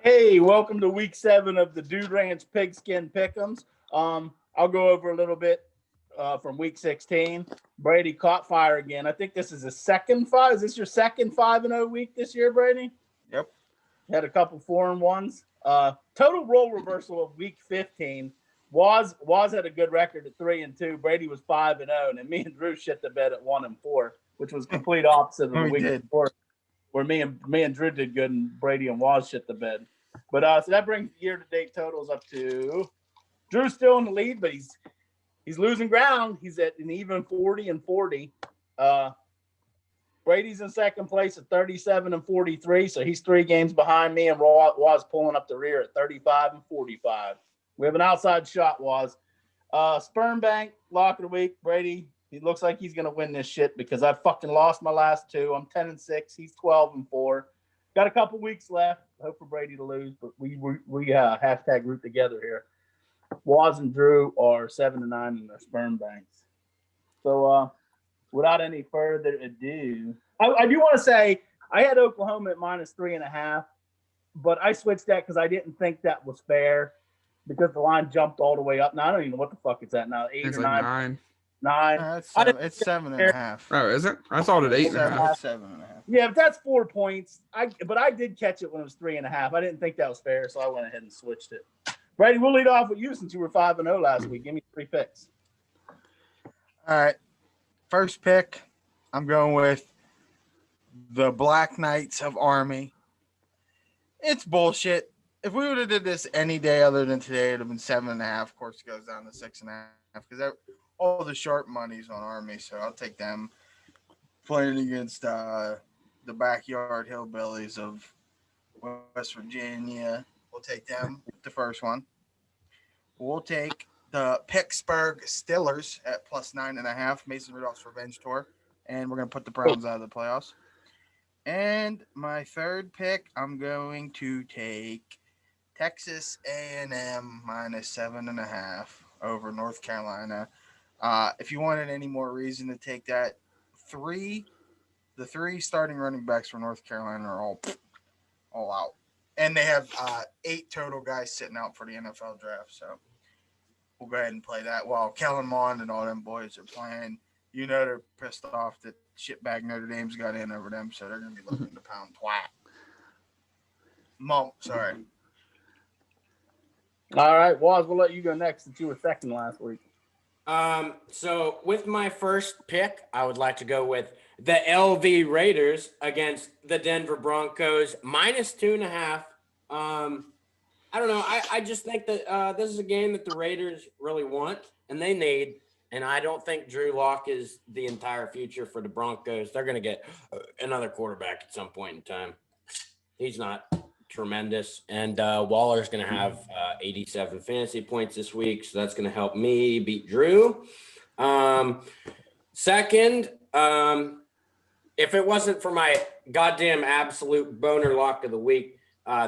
Hey, welcome to week 7 of the Dude Ranch Pigskin Pick'ems. I'll go over a little bit from week 16. Brady caught fire again. I think this is his second five. Is this your second 5-0 week this year, Brady? Yep. Had a couple 4-1s. Total role reversal of week 15. Waz had a good record at 3-2. Brady was 5-0, and then me and Drew shit the bed at 1-4, which was complete opposite of the week before, where me and Drew did good and Brady and Waz shit the bed. But so that brings year-to-date totals up to Drew's still in the lead, but he's losing ground. He's at an even 40-40. Brady's in second place at 37-43, so he's 3 games behind me, and Waz pulling up the rear at 35-45. We have an outside shot, Waz. Sperm Bank, lock of the week. Brady, he looks like he's going to win this shit because I fucking lost my last 2. I'm 10-6. He's 12-4. Got a couple weeks left. Hope for Brady to lose, but we hashtag root together here. Waz and Drew are 7-9 in their sperm banks. So without any further ado, I do want to say I had Oklahoma at -3.5, but I switched that because I didn't think that was fair because the line jumped all the way up. Now I don't even know what the fuck it's at now. 8 It's or like 9. 9. It's 7.5. Oh, is it? I thought it 8.5. 7.5. Yeah, but that's 4 points. But I did catch it when it was 3.5. I didn't think that was fair, so I went ahead and switched it. Brady, we'll lead off with you since you were 5-0 last week. Give me 3 picks. All right. First pick, I'm going with the Black Knights of Army. It's bullshit. If we would have did this any day other than today, it would have been 7.5. Of course, it goes down to 6.5 because all the sharp money's on Army, so I'll take them. Playing against the backyard hillbillies of West Virginia. We'll take them, the first one. We'll take the Pittsburgh Steelers at +9.5, Mason Rudolph's revenge tour. And we're going to put the Browns out of the playoffs. And my third pick, I'm going to take Texas A&M -7.5 over North Carolina. If you wanted any more reason to take that, the 3 starting running backs for North Carolina are all out. And they have 8 total guys sitting out for the NFL draft. So we'll go ahead and play that while Kellen Mond and all them boys are playing. You know they're pissed off that shitbag Notre Dame's got in over them, so they're going to be looking to pound twat. Sorry. All right, Waz, we'll let you go next since you were second last week. So with my first pick, I would like to go with the LV Raiders against the Denver Broncos -2.5. I don't know. I just think that this is a game that the Raiders really want and they need. And I don't think Drew Lock is the entire future for the Broncos. They're going to get another quarterback at some point in time. He's not tremendous. And Waller's going to have 87 fantasy points this week. So that's going to help me beat Drew. Second, if it wasn't for my goddamn absolute boner lock of the week,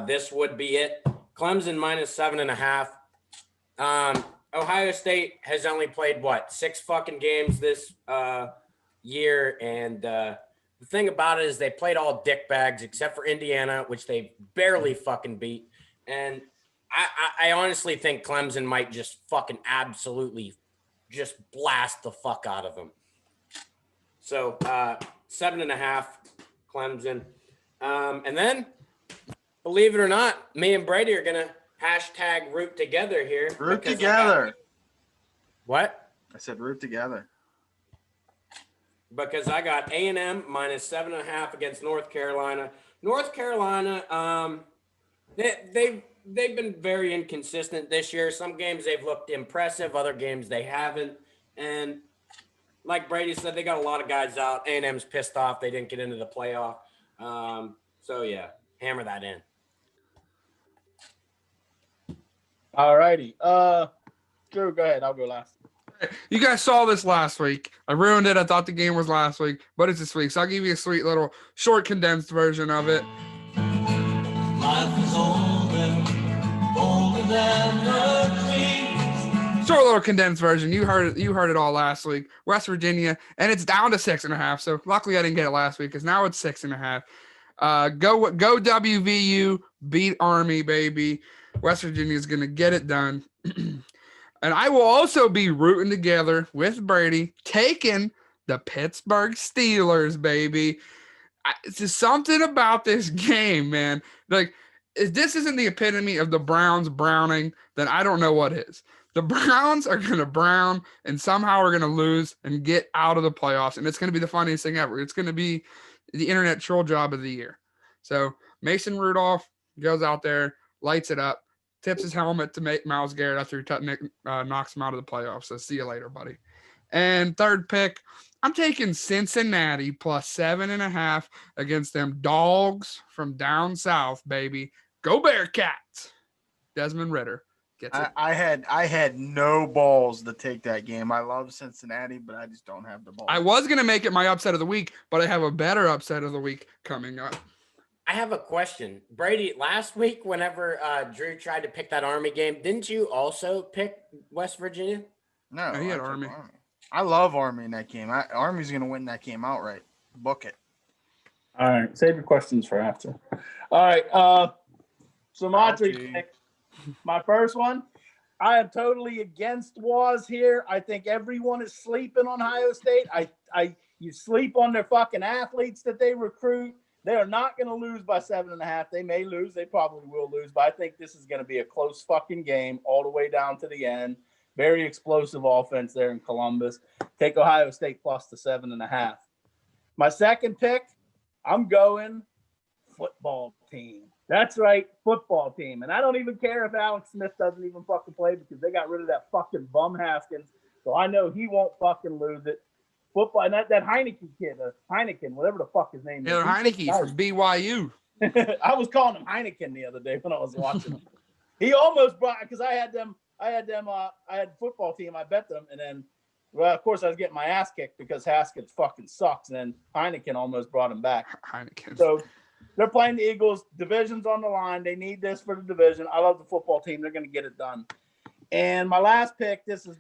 this would be it. Clemson -7.5. Ohio State has only played, 6 fucking games this year. And the thing about it is they played all dickbags except for Indiana, which they barely fucking beat. And I honestly think Clemson might just fucking absolutely just blast the fuck out of them. So 7.5 Clemson. And then, believe it or not, me and Brady are going to hashtag root together here. Root together. What? I said root together. Because I got A&M -7.5 against North Carolina. North Carolina, they've been very inconsistent this year. Some games they've looked impressive, other games they haven't. And like Brady said, they got a lot of guys out. A&M's pissed off they didn't get into the playoff. So yeah, hammer that in. All righty. Drew, go ahead. I'll go last. You guys saw this last week. I ruined it. I thought the game was last week, but it's this week. So I'll give you a sweet little short condensed version of it. Life is older than the trees. Short little condensed version. You heard it all last week. West Virginia, and it's down to 6.5. So luckily I didn't get it last week because now it's 6.5. Go WVU, beat Army, baby. West Virginia is going to get it done. And I will also be rooting together with Brady, taking the Pittsburgh Steelers, baby. It's just something about this game, man. Like, if this isn't the epitome of the Browns browning, then I don't know what is. The Browns are going to brown, and somehow we're going to lose and get out of the playoffs. And it's going to be the funniest thing ever. It's going to be the internet troll job of the year. So Mason Rudolph goes out there, lights it up, tips his helmet to make Myles Garrett after he knocks him out of the playoffs. So see you later, buddy. And third pick, I'm taking Cincinnati plus 7.5 against them dogs from down south, baby. Go Bearcats. Desmond Ritter gets it. I had no balls to take that game. I love Cincinnati, but I just don't have the balls. I was going to make it my upset of the week, but I have a better upset of the week coming up. I have a question. Brady, last week, whenever Drew tried to pick that Army game, didn't you also pick West Virginia? No, he had I took Army. I love Army in that game. Army's going to win that game outright. Book it. All right, save your questions for after. All right, so my three picks. My first one, I am totally against Waz here. I think everyone is sleeping on Ohio State. You sleep on their fucking athletes that they recruit. They are not going to lose by 7.5. They may lose. They probably will lose. But I think this is going to be a close fucking game all the way down to the end. Very explosive offense there in Columbus. Take Ohio State plus the 7.5. My second pick, I'm going football team. That's right, football team. And I don't even care if Alex Smith doesn't even fucking play because they got rid of that fucking bum Haskins. So I know he won't fucking lose it. Football, and that Heineken kid, Heineken, whatever the fuck his name is. Yeah, Heineke from BYU. I was calling him Heineken the other day when I was watching. He almost brought, because I had football team. I bet them, and then, well, of course, I was getting my ass kicked because Haskins fucking sucks. And then Heineken almost brought him back. Heineken. So they're playing the Eagles. Division's on the line. They need this for the division. I love the football team. They're going to get it done. And my last pick, this is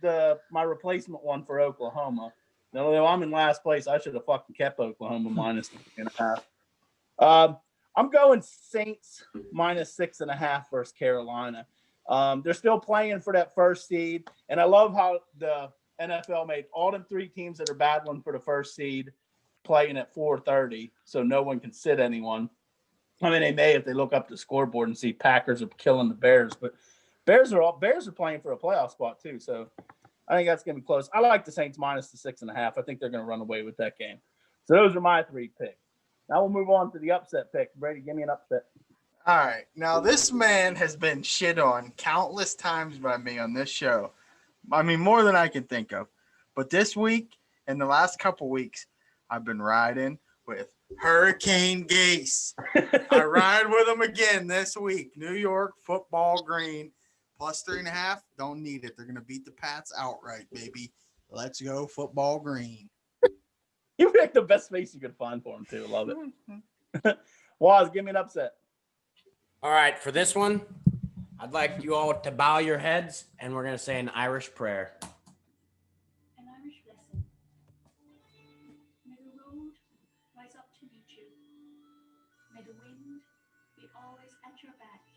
my replacement one for Oklahoma. Now, though I'm in last place, I should have fucking kept Oklahoma minus 3.5. I'm going Saints minus 6.5 versus Carolina. They're still playing for that first seed, and I love how the NFL made all them three teams that are battling for the first seed playing at 4:30, so no one can sit anyone. I mean, they may if they look up the scoreboard and see Packers are killing the Bears, but Bears are playing for a playoff spot too. So I think that's going to be close. I like the Saints minus the 6.5. I think they're going to run away with that game. So those are my three picks. Now we'll move on to the upset pick. Brady, give me an upset. All right. Now, this man has been shit on countless times by me on this show. I mean, more than I can think of. But this week and the last couple weeks, I've been riding with Hurricane Gase. I ride with him again this week. New York football green. Plus 3.5. Don't need it. They're going to beat the Pats outright, baby. Let's go football green. You picked the best face you could find for him, too. Love it. Waz, give me an upset. All right, for this one, I'd like you all to bow your heads, and we're going to say an Irish prayer. An Irish blessing. May the road rise up to meet you. May the wind be always at your back.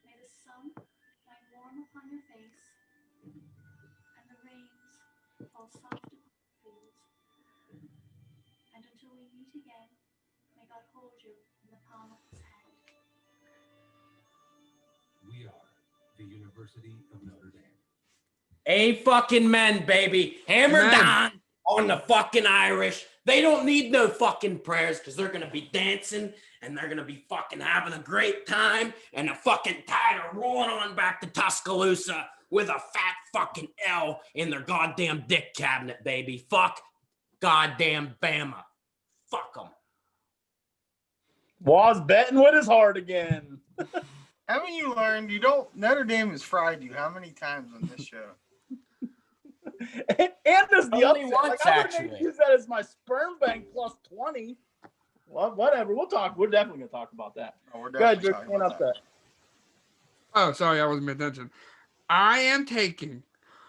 May the sun shine warm upon your face, and the rains fall soft upon the fields. And until we meet again, may God hold you in the palm of his hand. We are the University of Notre Dame. A fucking men, baby. Hammer Amen. down on the fucking Irish. They don't need no fucking prayers because they're going to be dancing and they're going to be fucking having a great time. And the fucking Tide are rolling on back to Tuscaloosa with a fat fucking L in their goddamn dick cabinet, baby. Fuck goddamn Bama. Fuck them. Waz betting with his heart again. Haven't you learned Notre Dame has fried you how many times on this show? and there's the Only upset. once, I would actually. use that as my sperm bank plus 20. Well, whatever. We'll talk. We're definitely going to talk about that. Oh, we're Go ahead, definitely Drew. talking Give me an about that. upset. Oh, sorry, I wasn't paying attention. I am taking,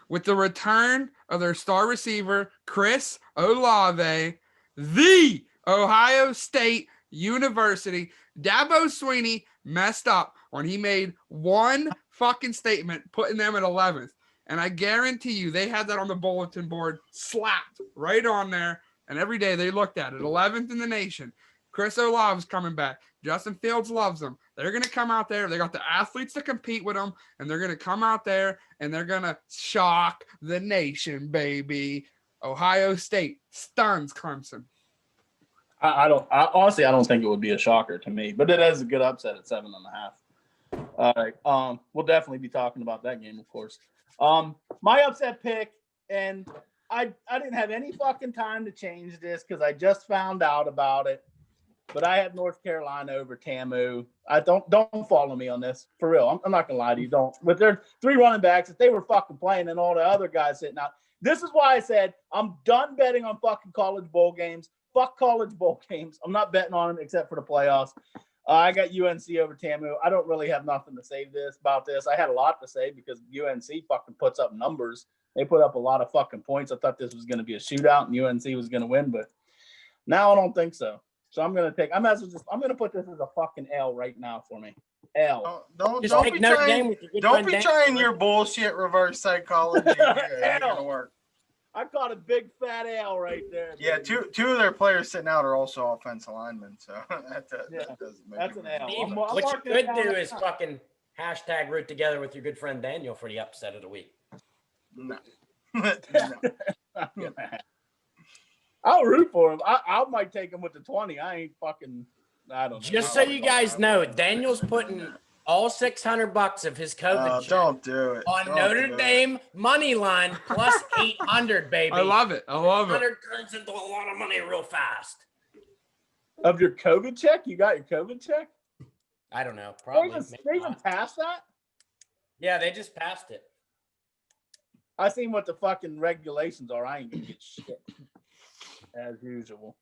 with the return of their star receiver, Chris Olave, the Ohio State University. Dabo Sweeney messed up when he made one fucking statement putting them at 11th. And I guarantee you they had that on the bulletin board slapped right on there. And every day they looked at it. 11th in the nation. Chris Olave's coming back. Justin Fields loves them. They're going to come out there. They got the athletes to compete with them. And they're going to come out there and they're going to shock the nation, baby. Ohio State stuns Clemson. Honestly, I don't think it would be a shocker to me, but it is a good upset at 7.5. All right. We'll definitely be talking about that game, of course. My upset pick, and I didn't have any fucking time to change this because I just found out about it. But I have North Carolina over TAMU. I don't follow me on this for real. I'm not gonna lie to you. Don't. With their 3 running backs, if they were fucking playing and all the other guys sitting out, this is why I said I'm done betting on fucking college bowl games. Fuck college bowl games. I'm not betting on them except for the playoffs. I got UNC over TAMU. I don't really have nothing to say about this. I had a lot to say because UNC fucking puts up numbers. They put up a lot of fucking points. I thought this was going to be a shootout and UNC was going to win, but now I don't think so. So I'm going to put this as a fucking L right now for me. L. Don't be trying your bullshit reverse psychology. It ain't going to work. I caught a big fat L right there. Baby. Yeah, two of their players sitting out are also offensive linemen, so that doesn't make that's an L. What you could do is fucking hashtag root together with your good friend Daniel for the upset of the week. No. I'll root for him. I might take him with the 20. I don't know. Just so you guys know, Daniel's putting all $600 of his COVID check don't do it. on Notre Dame money line plus 800, baby. I love it. 800 turns into a lot of money real fast. Of your COVID check? You got your COVID check? I don't know. Probably. They even passed that? Yeah, they just passed it. I seen what the fucking regulations are. I ain't gonna get shit. As usual.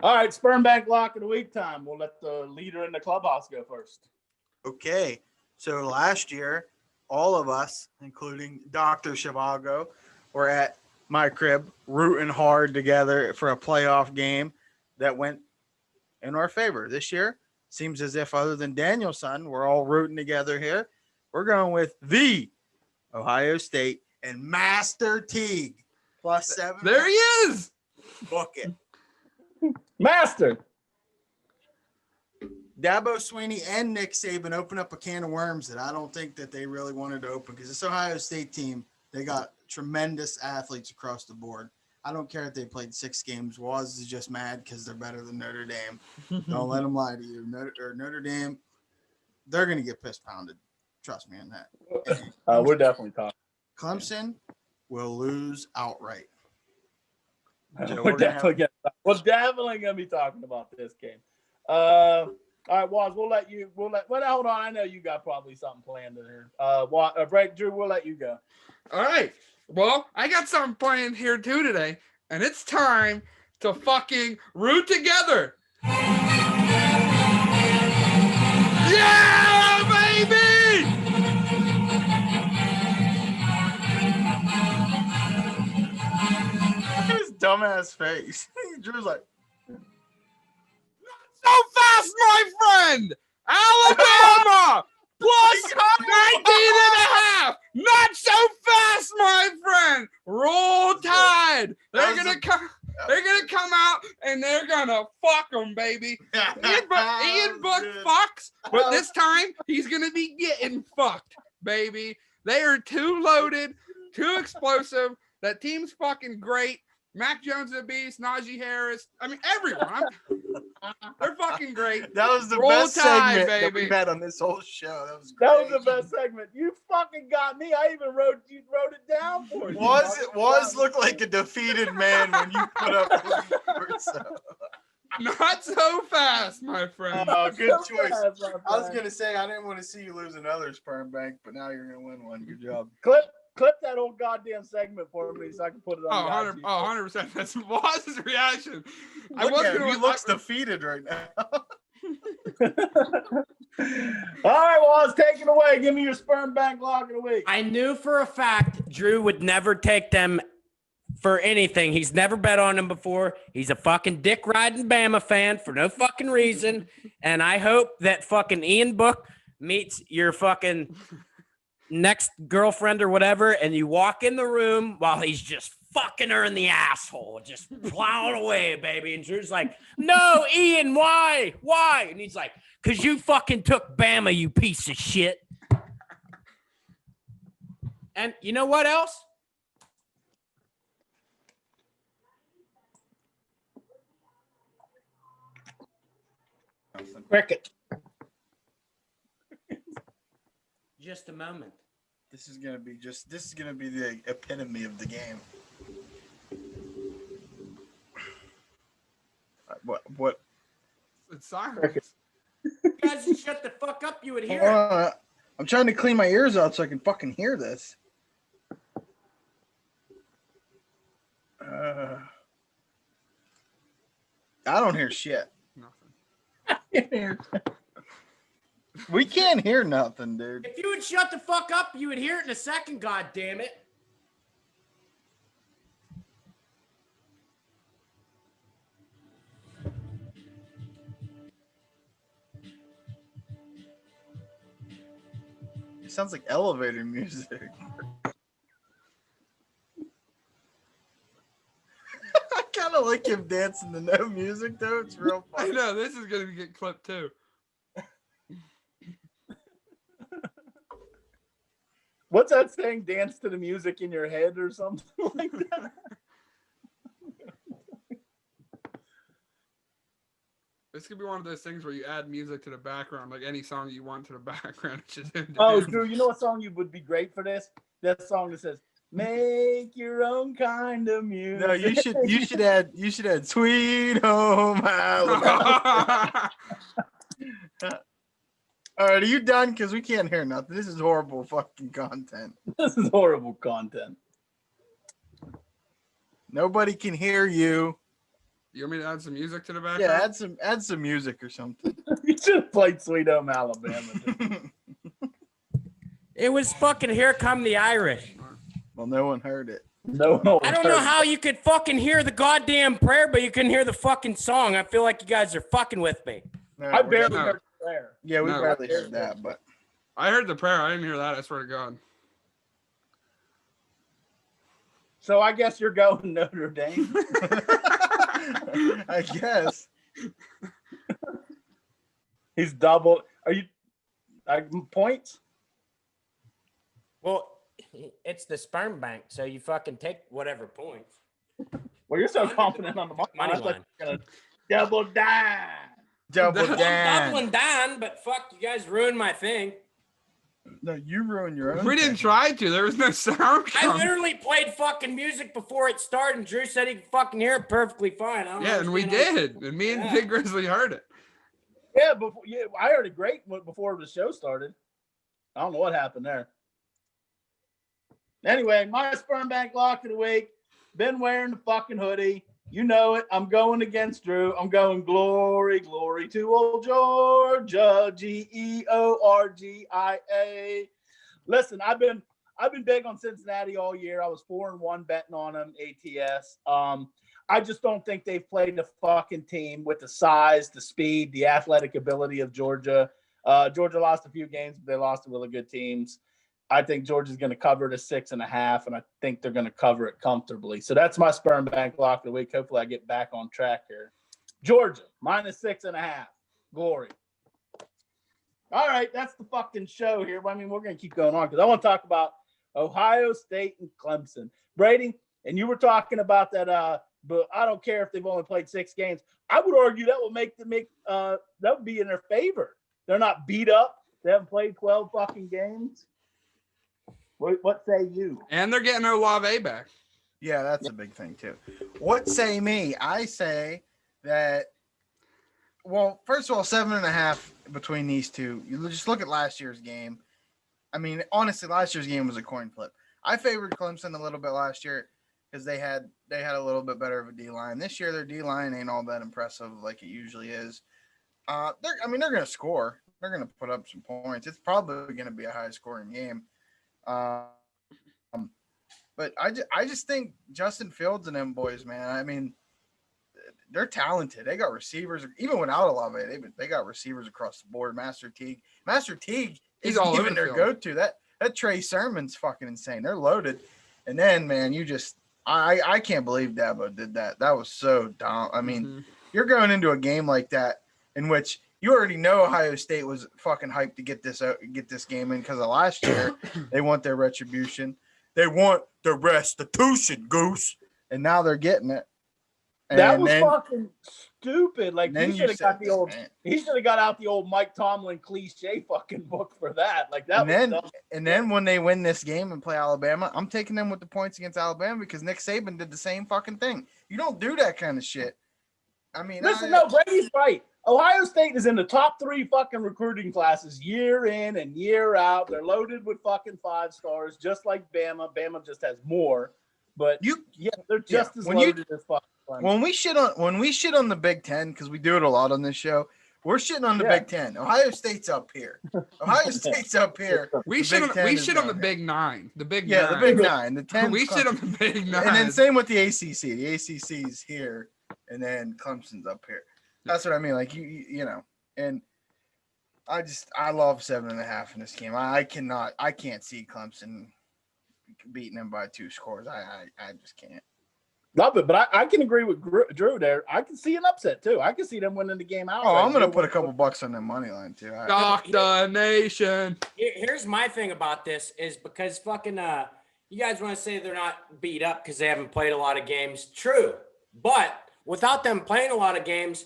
All right, Sperm Bank lock of the week time. We'll let the leader in the clubhouse go first. Okay, so last year, all of us, including Dr. Shivago, were at my crib rooting hard together for a playoff game that went in our favor. This year, seems as if other than Daniel's son, we're all rooting together here. We're going with the Ohio State and Master Teague plus 7. There he is. Book it. Master. Dabo Sweeney and Nick Saban open up a can of worms that I don't think that they really wanted to open because this Ohio State team, they got tremendous athletes across the board. I don't care if they played 6 games. Waz is just mad because they're better than Notre Dame. Don't let them lie to you. Notre Dame, they're going to get piss pounded. Trust me on that. We're definitely talking. Clemson will lose outright. So we're definitely going to be talking about this game. All right, Waz, hold on. I know you got probably something planned in here. Drew, we'll let you go. All right. Well, I got something planned here too today, and it's time to fucking root together. Yeah, baby! His dumbass face. Drew's like, So fast, my friend! Alabama plus 19.5. Not so fast, my friend. Roll Tide. They're gonna come out and they're gonna fuck them, baby. Ian Book fucks, but this time he's gonna be getting fucked, baby. They are too loaded, too explosive. That team's fucking great. Mac Jones is a beast. Najee Harris. I mean, everyone. They're fucking great. that was the Roll best Tide, segment that baby. we've had on this whole show. That was great. That was the best segment. You fucking got me. I even wrote it down for you. Was look like a defeated man when you put up numbers, so. Not so fast, my friend. Good So choice. fast, my I was friend. gonna say I didn't want to see you lose another sperm bank, but now you're gonna win one. Good job. Clip that old goddamn segment for me so I can put it on. 100%. That's Waz's reaction. He looks defeated right now. All right, Waz, take it away. Give me your Sperm Bank lock of the week. I knew for a fact Drew would never take them for anything. He's never bet on him before. He's a fucking dick riding Bama fan for no fucking reason. And I hope that fucking Ian Book meets your fucking next girlfriend or whatever, and you walk in the room while he's just fucking her in the asshole, just plowing away, baby. And Drew's like, no, Ian, why? Why? And he's like, because you fucking took Bama, you piece of shit. And you know what else? Cricket. Just a moment. This is gonna be the epitome of the game. What? It's silence. Cricket. You guys would shut the fuck up, you would hear it. I'm trying to clean my ears out so I can fucking hear this. I don't hear shit. Nothing. We can't hear nothing, dude. If you would shut the fuck up, you would hear it in a second, god damn it. It sounds like elevator music. I kind of like him dancing to no music, though. It's real I fun. know this is gonna get clipped too. What's that saying? Dance to the music in your head or something like that? This could be one of those things where you add music to the background, like any song you want to the background. It's just him Oh, dancing. Drew, you know what song you would be great for this? That song that says, "Make your own kind of music." No, you should add Sweet Home Alabama. All right, are you done? Because we can't hear nothing. This is horrible fucking content. This is horrible content. Nobody can hear you. You want me to add some music to the background? Yeah, add some music or something. You should have played Sweet Home Alabama. It was fucking Here Come the Irish. Well, no one heard it. No, I don't know how you could fucking hear the goddamn prayer, but you couldn't hear the fucking song. I feel like you guys are fucking with me. No, I barely No. heard the prayer. Yeah, we No. barely heard that, but I heard the prayer. I didn't hear that. I swear to God. So I guess you're going Notre Dame. I guess. He's double. Are you points? Well, it's the sperm bank, so you fucking take whatever points. Well, you're so confident on the money Money line. I thought line. you were gonna double down. Double I'm down. doubling down, but fuck, you guys ruined my thing. No, you ruined your own. We didn't thing. try to. There was no sound. I coming. literally played fucking music before it started, and Drew said he could fucking hear it perfectly fine. I don't Yeah, and we understand how- did. And me and Yeah. Big Grizzly heard it. Yeah, I heard it great before the show started. I don't know what happened there. Anyway, my sperm bank lock of the week. Been wearing the fucking hoodie. You know it. I'm going against Drew. I'm going glory, glory to old Georgia. Georgia. Listen, I've been big on Cincinnati all year. I was 4-1 betting on them ATS. I just don't think they've played a fucking team with the size, the speed, the athletic ability of Georgia. Georgia lost a few games, but they lost to really good teams. I think Georgia's going to cover it at 6.5, and I think they're going to cover it comfortably. So that's my sperm bank lock of the week. Hopefully I get back on track here. Georgia, -6.5. Glory. All right, that's the fucking show here. I mean, we're going to keep going on because I want to talk about Ohio State and Clemson. Brady, and you were talking about that, but I don't care if they've only played 6 games. I would argue that would that would be in their favor. They're not beat up. They haven't played 12 fucking games. What say you? And they're getting Olave back. Yeah, that's a big thing too. What say me? I say that. Well, first of all, 7.5 between these two. You just look at last year's game. I mean, honestly, last year's game was a coin flip. I favored Clemson a little bit last year because they had a little bit better of a D line. This year, their D line ain't all that impressive like it usually is. They're going to score. They're going to put up some points. It's probably going to be a high scoring game. But I just think Justin Fields and them boys, man. I mean, they're talented. They got receivers, even without Olave. They got receivers across the board. Master Teague He's isn't all over even the their field. go-to. That Trey Sermon's fucking insane. They're loaded. And then, man, I can't believe Dabo did that. That was so dumb. I mean, you're going into a game like that in which you already know Ohio State was fucking hyped to get this game in because of last year. They want their retribution. They want the restitution, Goose. And now they're getting it. That was fucking stupid. Like then he should have got the old. man. He should have got out the old Mike Tomlin cliche fucking book for that. Like that. And then when they win this game and play Alabama, I'm taking them with the points against Alabama because Nick Saban did the same fucking thing. You don't do that kind of shit. I mean, Listen, no, Brady's right. Ohio State is in the top 3 fucking recruiting classes year in and year out. They're loaded with fucking 5 stars, just like Bama. Bama just has more, but they're just as loaded as fucking. When we shit on the Big Ten, because we do it a lot on this show, we're shitting on the Big Ten. Ohio State's up here. Ohio State's up here. We shit on the Big Nine. The Big Nine. The Big Nine. The 10. We shit on the Big Nine. And then same with the ACC. The ACC's here, and then Clemson's up here. That's what I mean. Like you know, and I love 7.5 in this game. I can't see Clemson beating them by 2 scores. I just can't. Love it, but I can agree with Drew there. I can see an upset too. I can see them winning the game out. Oh, I'm gonna put a couple bucks on their money line too. Dock the nation. Here's my thing about this is because fucking you guys want to say they're not beat up because they haven't played a lot of games. True, but without them playing a lot of games,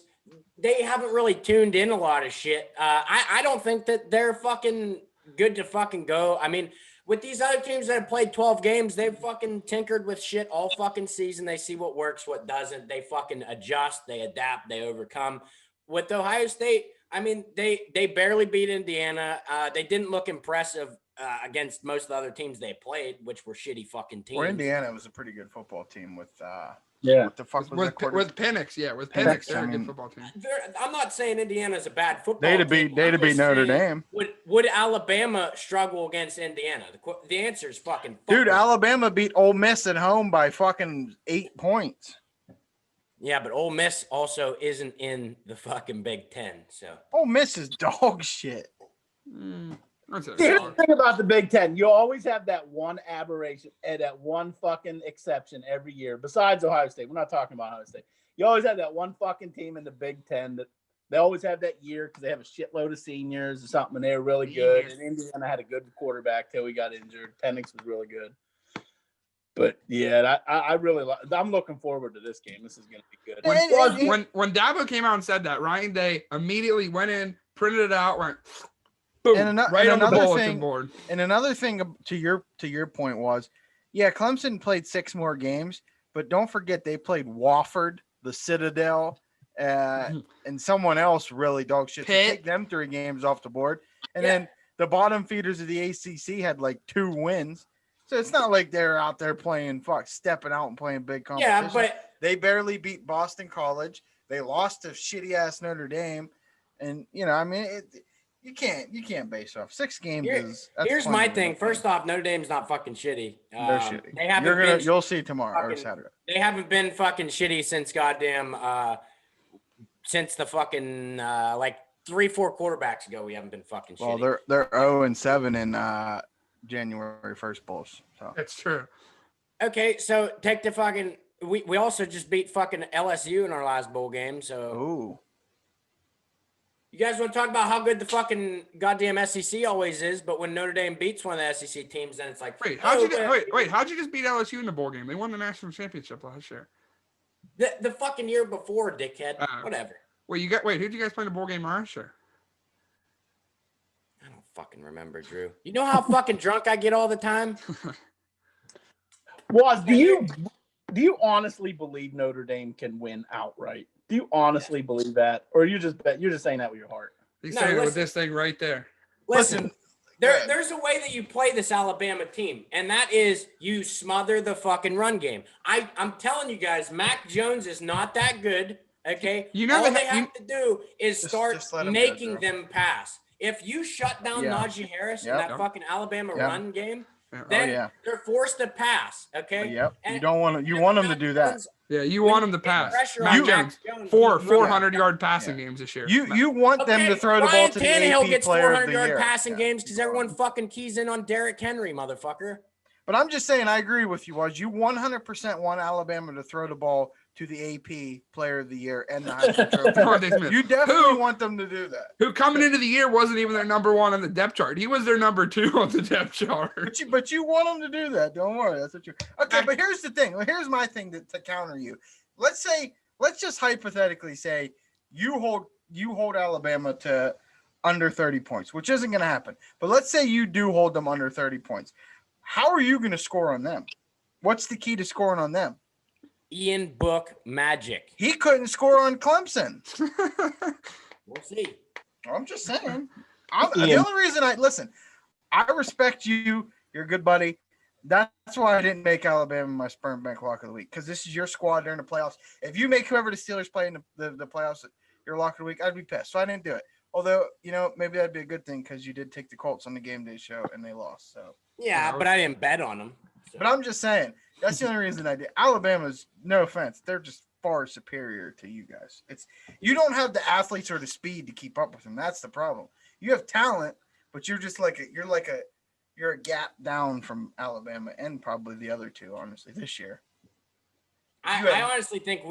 they haven't really tuned in a lot of shit. I don't think that they're fucking good to fucking go. I mean, with these other teams that have played 12 games, they've fucking tinkered with shit all fucking season. They see what works, what doesn't. They fucking adjust, they adapt, they overcome. With Ohio State, I mean, they barely beat Indiana. They didn't look impressive against most of the other teams they played, which were shitty fucking teams. Or Indiana was a pretty good football team with what the fuck was with Penix, with Penix, they're a good football team. I'm not saying Indiana's a bad football They'd team. have beat Notre Dame. Would Alabama struggle against Indiana? The answer is fucking. Dude, Alabama beat Ole Miss at home by fucking 8 points. Yeah, but Ole Miss also isn't in the fucking Big Ten, so. Ole Miss is dog shit. Here's the thing about the Big Ten. You always have that one aberration and that one fucking exception every year. Besides Ohio State, we're not talking about Ohio State. You always have that one fucking team in the Big Ten that they always have that year because they have a shitload of seniors or something, and they're really good. And Indiana had a good quarterback till he got injured. Penix was really good. But yeah, I'm looking forward to this game. This is going to be good. When Dabo came out and said that, Ryan Day immediately went in, printed it out, went boom, on the bulletin board. And another thing to your point was, yeah, Clemson played 6 more games, but don't forget they played Wofford, the Citadel, and someone else really dog shit. To take them 3 games off the board, and then the bottom feeders of the ACC had like 2 wins. So it's not like they're out there stepping out and playing big competition. Yeah, but they barely beat Boston College. They lost to shitty ass Notre Dame, and I mean, you can't base off 6 games. Here's my thing. First off, Notre Dame's not fucking shitty. They're shitty. They haven't You'll see tomorrow or Saturday. They haven't been fucking shitty since goddamn since the fucking like 3-4 quarterbacks ago. We haven't been fucking shitty. Well, they're 0-7 in January 1st Bulls. So that's true. Okay, so take the fucking. We also just beat fucking LSU in our last bowl game. So. Ooh. You guys want to talk about how good the fucking goddamn SEC always is, but when Notre Dame beats one of the SEC teams, then it's like. Wait, how'd you just beat LSU in the bowl game? They won the national championship last year. The fucking year before, dickhead. Whatever. Who'd you guys play in the bowl game last year? I don't fucking remember, Drew. You know how fucking drunk I get all the time? Do you honestly believe Notre Dame can win outright? Do you honestly believe that, or you're just saying that with your heart? He's saying it with this thing right there. Listen, there's a way that you play this Alabama team, and that is you smother the fucking run game. I'm telling you guys, Mac Jones is not that good. Okay, all they have to do is start making them pass. If you shut down Najee Harris in that fucking Alabama run game, then yeah. they're forced to pass. Okay. Yep. And You don't want to. You want them to do that. Yeah, you when want you him to get pass. pressure Mac on Jones, he 400-yard passing games this year. You want them Okay, to throw the ball Ryan to the Tannehill AP gets player of 400 the yard year. passing Yeah. games because everyone fucking keys in on Derrick Henry, motherfucker. But I'm just saying, I agree with you, Was. You 100% want Alabama to throw the ball to the AP player of the year and the Heisman Trophy. Devontae Smith, You definitely want them to do that. who coming into the year wasn't even their number 1 on the depth chart. He was their number 2 on the depth chart. But you want them to do that. Don't worry. That's what you. Okay, but here's the thing. Here's my thing to counter you. Let's just hypothetically say you hold Alabama to under 30 points, which isn't going to happen. But let's say you do hold them under 30 points. How are you going to score on them? What's the key to scoring on them? Ian Book magic. He couldn't score on Clemson. We'll see. I'm just saying. The only reason I respect you. You're a good buddy. That's why I didn't make Alabama my sperm bank lock of the week, because this is your squad during the playoffs. If you make whoever the Steelers play in the playoffs your lock of the week, I'd be pissed. So I didn't do it. Although, maybe that'd be a good thing because you did take the Colts on the game day show and they lost. So Yeah, but I didn't bet on them. So. But I'm just saying, that's the only reason I did. Alabama's, no offense, they're just far superior to you guys. You don't have the athletes or the speed to keep up with them. That's the problem. You have talent, but you're just you're a gap down from Alabama and probably the other two, honestly, this year. I honestly think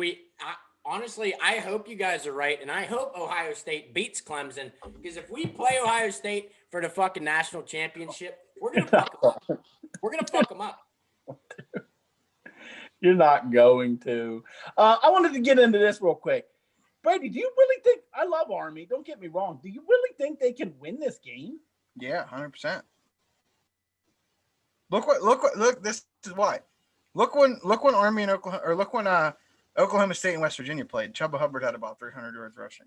I hope you guys are right, and I hope Ohio State beats Clemson, because if we play Ohio State for the fucking national championship, we're gonna fuck them up. We're gonna fuck them up. You're not going to. I wanted to get into this real quick. Brady, do you really think – I love Army. Don't get me wrong. Do you really think they can win this game? Yeah, 100%. Look, this is why. Look when Army and Oklahoma – or look when Oklahoma State and West Virginia played. Chuba Hubbard had about 300 yards rushing.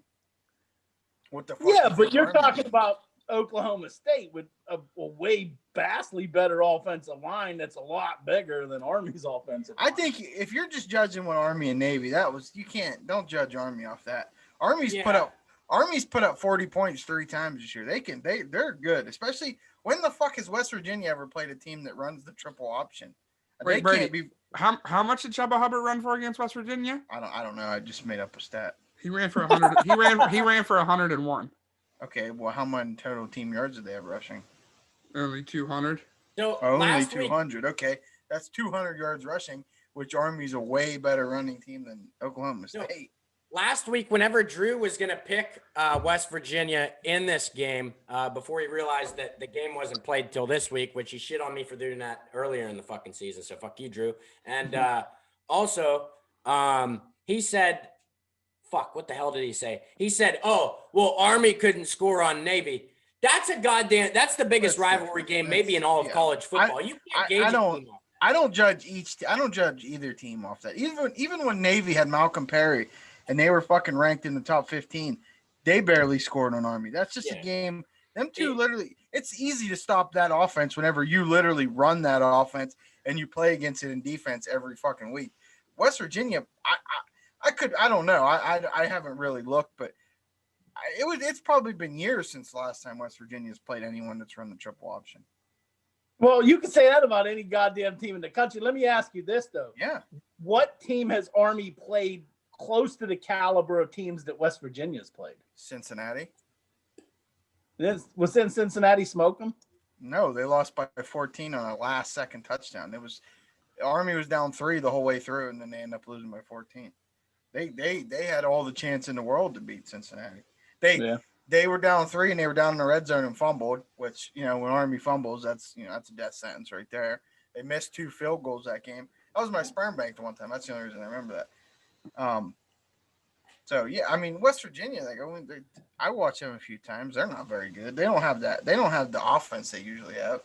What the fuck? Yeah, but you're talking about Oklahoma State with a way vastly better offensive line that's a lot bigger than Army's offensive line. I think if you're just judging what Army and Navy, don't judge Army off that. Army's put up 40 points 3 times this year. They're good, especially when the fuck has West Virginia ever played a team that runs the triple option? Wait, Brady, how much did Chuba Hubbard run for against West Virginia? I don't know. I just made up a stat. He ran for 100. he ran for 101. Okay, well, how many total team yards did they have rushing? Only 200. So only 200. Okay, that's 200 yards rushing, which Army's a way better running team than Oklahoma State. Last week, whenever Drew was going to pick West Virginia in this game, before he realized that the game wasn't played till this week, which he shit on me for doing that earlier in the fucking season. So fuck you, Drew. And also, he said, fuck, what the hell did he say? He said, oh, well, Army couldn't score on Navy. That's the biggest rivalry game maybe in all of college football. You can't gauge a team off that. I don't judge either team off that. Even when Navy had Malcolm Perry and they were fucking ranked in the top 15, they barely scored on Army. That's just a game. Them two literally, it's easy to stop that offense whenever you literally run that offense and you play against it in defense every fucking week. West Virginia, I don't know. I haven't really looked, but it's probably been years since the last time West Virginia's played anyone that's run the triple option. Well, you can say that about any goddamn team in the country. Let me ask you this, though. Yeah. What team has Army played close to the caliber of teams that West Virginia's played? Cincinnati. Was in Cincinnati smoke them? No, they lost by 14 on a last-second touchdown. Army was down 3 the whole way through, and then they ended up losing by 14. They had all the chance in the world to beat Cincinnati. They were down 3 and they were down in the red zone and fumbled, which, when Army fumbles, that's a death sentence right there. They missed 2 field goals that game. That was my sperm bank the one time. That's the only reason I remember that. So yeah, I mean, West Virginia, I watch them a few times. They're not very good. They don't have that. They don't have the offense they usually have.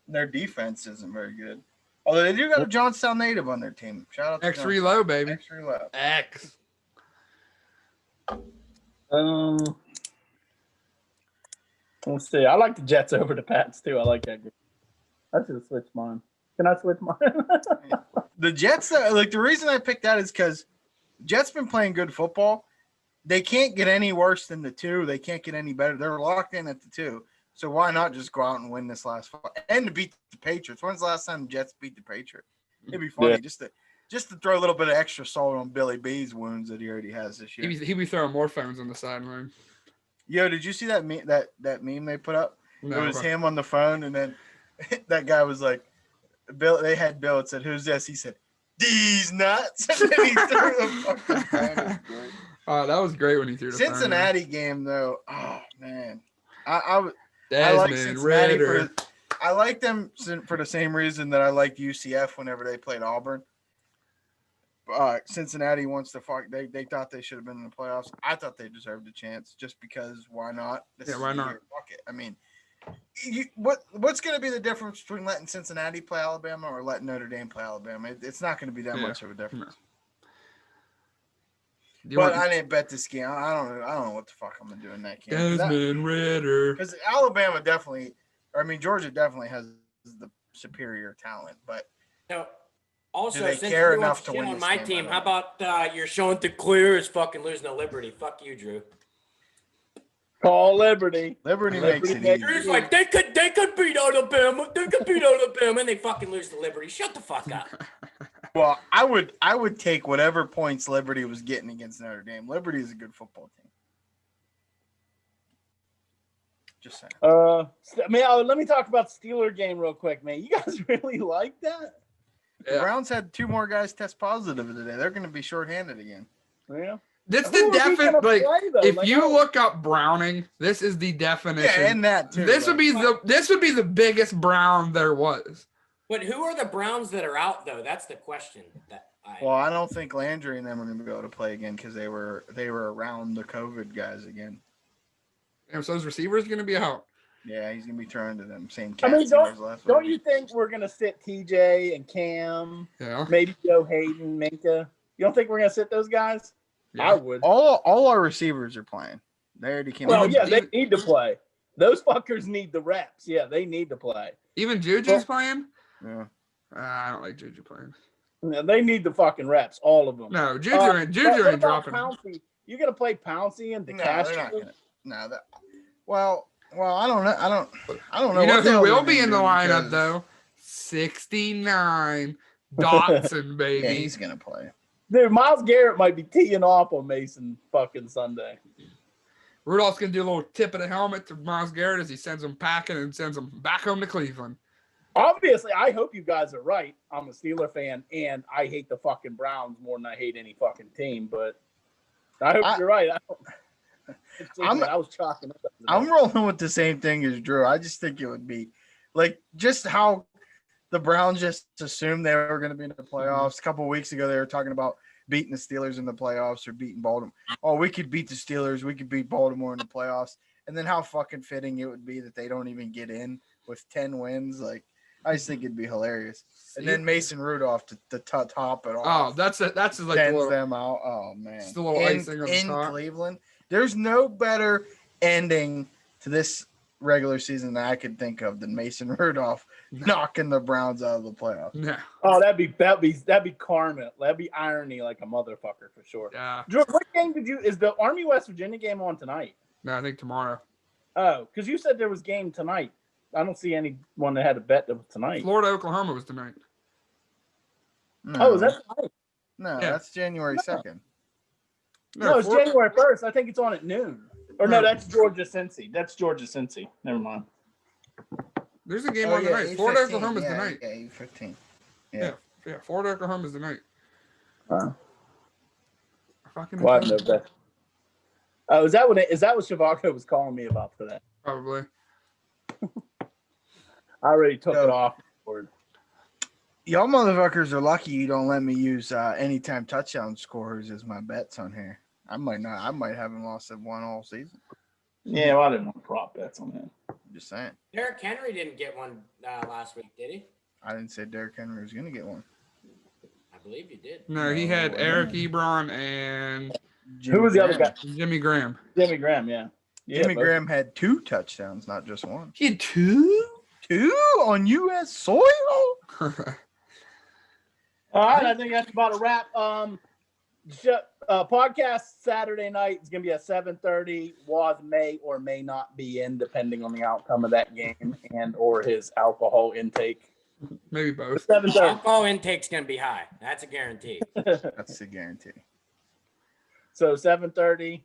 Their defense isn't very good. Although they do got a Johnstown native on their team. Shout out to X3 low, baby. X3 low. X. Let's see. I like the Jets over the Pats too. I like that game. I should have switched mine. Can I switch mine? The Jets, the reason I picked that is because Jets been playing good football. They can't get any worse than the 2. They can't get any better. They're locked in at the 2. So why not just go out and win this last fight and to beat the Patriots? When's the last time the Jets beat the Patriots? It'd be funny just to throw a little bit of extra salt on Billy B's wounds that he already has this year. He'd be throwing more phones on the sideline. Yo, did you see that meme they put up? No. It was him on the phone, and then that guy was like, Bill. They had Bill. It said, "Who's this?" He said, "These nuts." And then he threw the fucking phone. Oh, that was great when he threw the Cincinnati game though. Oh man, I like Desmond Cincinnati Ritter. I like them for the same reason that I liked UCF whenever they played Auburn. Cincinnati wants to fuck. They thought they should have been in the playoffs. I thought they deserved a chance just because. Why not? Why not? Fuck it. I mean, what's going to be the difference between letting Cincinnati play Alabama or letting Notre Dame play Alabama? It's not going to be that much of a difference. But I didn't bet this game. I don't know what the fuck I'm gonna do in that game. Desmond Ritter. Because Alabama definitely, Georgia definitely has the superior talent. But No. Also, do they since care you enough to shit win on this my game? team, how about you're showing the clear is fucking losing to Liberty? Fuck you, Drew. Call Liberty. Liberty makes it Drew's easy. like they could beat Alabama. They could beat Alabama, and they fucking lose to Liberty. Shut the fuck up. Well, I would take whatever points Liberty was getting against Notre Dame. Liberty is a good football team. Just saying. Let me talk about the Steeler game real quick, man. You guys really like that? The Browns had 2 more guys test positive today. They're going to be shorthanded again. Yeah. That's Who the are we gonna definite. Like, play, though? if Like, you how- look up Browning, this is the definition. Yeah, and that too. This would be the biggest Brown there was. But who are the Browns that are out though? That's the question. Well, I don't think Landry and them are going to be able to play again because they were around the COVID guys again. And so his receivers going to be out. Yeah, he's going to be throwing to them same I mean, cats last don't week. you think we're gonna sit TJ and Cam, Yeah. maybe Joe Hayden, Minka? You don't think we're gonna sit those guys? Yeah. I would. All our receivers are playing. They already came Well, out. yeah, they need to play. Those fuckers need the reps. Yeah, they need to play. Even Juju's playing? Yeah. I don't like Juju playing. Yeah, they need the fucking reps, all of them. No, Juju What ain't about dropping. Pouncey? You gonna play Pouncey and No, DeCastro? they're not gonna. No, that. Well, I don't know. I don't know. You know what the who hell will they're be in the gonna do lineup because- though? 69 Dotson, baby. Yeah, he's gonna play. Dude, Myles Garrett might be teeing off on Mason fucking Sunday. Rudolph's gonna do a little tip of the helmet to Myles Garrett as he sends him packing and sends him back home to Cleveland. Obviously, I hope you guys are right. I'm a Steeler fan, and I hate the fucking Browns more than I hate any fucking team. But I hope you're right. I was chalking up. I'm rolling with the same thing as Drew. I just think it would be like just how the Browns just assumed they were going to be in the playoffs. A couple of weeks ago, they were talking about beating the Steelers in the playoffs or beating Baltimore. Oh, we could beat the Steelers. We could beat Baltimore in the playoffs. And then how fucking fitting it would be that they don't even get in with 10 wins. Like, I just think it'd be hilarious. And then Mason Rudolph to top it off. Oh, that's like the sends little, them out. Oh, man. It's the little icing on the in top. Cleveland. There's no better ending to this regular season that I could think of than Mason Rudolph knocking the Browns out of the playoffs. No. Oh, that'd be karma. That'd be irony like a motherfucker for sure. Yeah. Drew, what game is the Army West Virginia game on tonight? No, I think tomorrow. Oh, because you said there was game tonight. I don't see anyone that had a bet that was tonight. Florida, Oklahoma was tonight. No, Oh, is that tonight? No, Yeah. that's January 2nd. No, it's Florida- January 1st. I think it's on at noon. Or no, No. that's Georgia Cincy. That's Georgia Cincy. Never mind. There's a game Oh, on yeah, tonight. Florida, 8:15. Oklahoma's Yeah, tonight. Yeah, 8:15. Yeah, Florida, Oklahoma's tonight. Wow. Fucking Well, I have no bet. Oh, is that what Shavaco was calling me about for that? probably. I already took No. it off. Word. Y'all motherfuckers are lucky you don't let me use anytime touchdown scorers as my bets on here. I might haven't lost at one all season. Yeah, well, I didn't want prop bets on that. I'm just saying. Derrick Henry didn't get one last week, did he? I didn't say Derrick Henry was gonna get one. I believe you did. No, he No, had no. Eric Ebron and Who was the other guy? Jimmy Graham. Jimmy Graham, yeah. Jimmy both. Graham had 2 touchdowns, not just one. He had 2? 2 on U.S. soil? All right, I think that's about a wrap. Podcast Saturday night is going to be at 7:30. Waz may or may not be in, depending on the outcome of that game and or his alcohol intake. Maybe both. 7:30. Alcohol intake's gonna be high. That's a guarantee. That's a guarantee. So 7:30.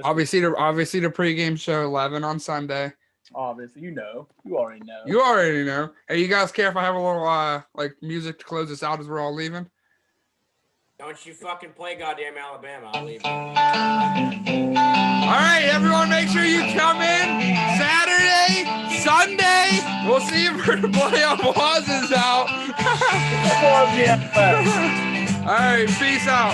Obviously, the pregame show 11 on Sunday. Obviously, you already know. You already know. Hey, you guys care if I have a little like music to close us out as we're all leaving? Don't you fucking play goddamn Alabama. I'll leave you. All right, everyone, make sure you come in Saturday, Sunday. We'll see you for the playoff. Waz is out. All right, peace out.